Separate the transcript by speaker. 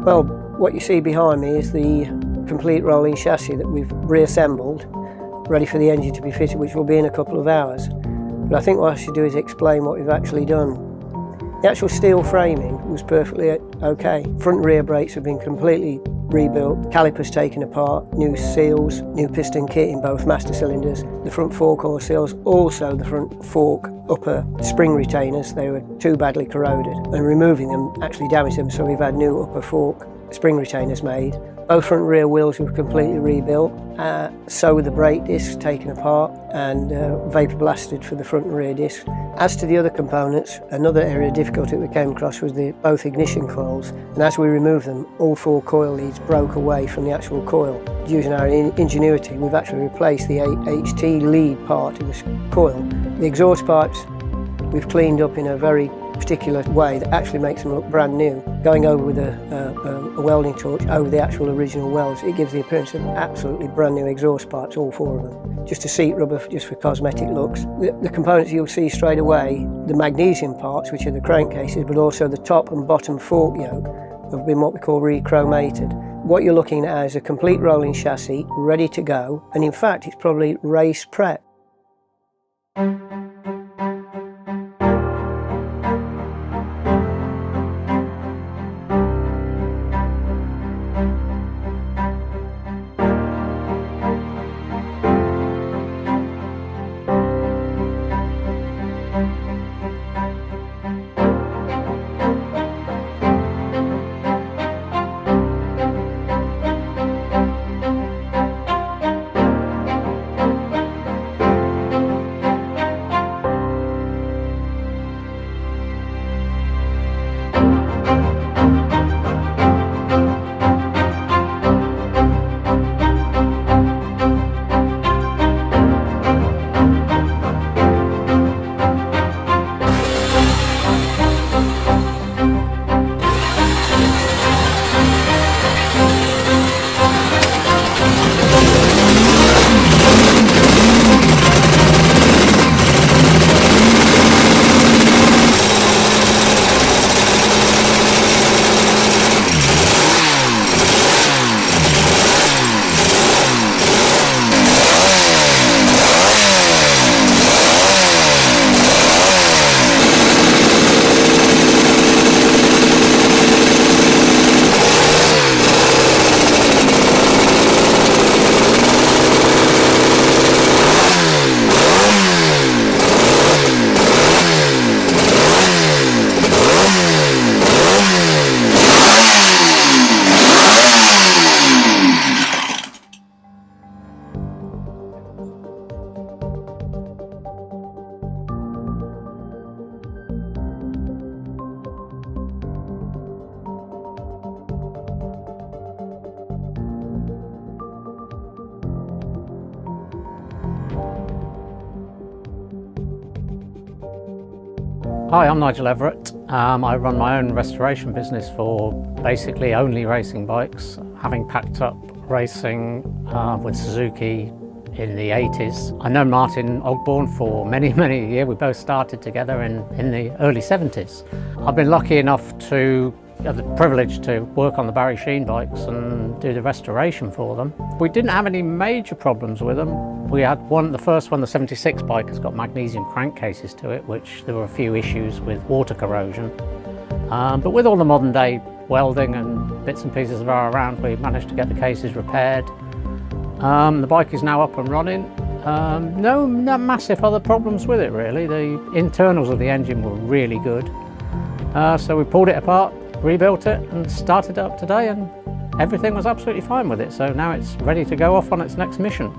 Speaker 1: Well, what you see behind me is the complete rolling chassis that we've reassembled, ready for the engine to be fitted, which will be in a couple of hours. But I think what I should do is explain what we've actually done. The actual steel framing was perfectly okay. Front and rear brakes have been completely rebuilt, calipers taken apart, new seals, new piston kit in both master cylinders, the front fork oil seals, also the front fork upper spring retainers. They were too badly corroded, and removing them actually damaged them, so we've had new upper fork spring retainers made. Both front and rear wheels were completely rebuilt, so were the brake discs taken apart and vapour blasted for the front and rear discs. As to the other components, another area of difficulty we came across was both ignition coils, and as we removed them, all 4 coil leads broke away from the actual coil. Using our ingenuity, we've actually replaced the HT lead part of the coil. The exhaust pipes we've cleaned up in a very particular way that actually makes them look brand new. Going over with a welding torch over the actual original welds, it gives the appearance of absolutely brand new exhaust pipes, all 4 of them. Just a seat rubber just for cosmetic looks. The components you'll see straight away, the magnesium parts, which are the crankcases, but also the top and bottom fork yoke, have been what we call re-chromated. What you're looking at is a complete rolling chassis, ready to go, and in fact it's probably race prep.
Speaker 2: Hi, I'm Nigel Everett. I run my own restoration business for basically only racing bikes, having packed up racing with Suzuki in the 80s. I know Martin Ogborn for many years. We both started together in the early 70s. I've been lucky enough to have the privilege to work on the Barry Sheene bikes and do the restoration for them. We didn't have any major problems with them. We had the first one, the 76 bike, has got magnesium crankcases to it, which there were a few issues with water corrosion. But with all the modern day welding and bits and pieces that are around, we managed to get the cases repaired. The bike is now up and running. No massive other problems with it really. The internals of the engine were really good. So we pulled it apart, rebuilt it and started it up today, and everything was absolutely fine with it. So now it's ready to go off on its next mission.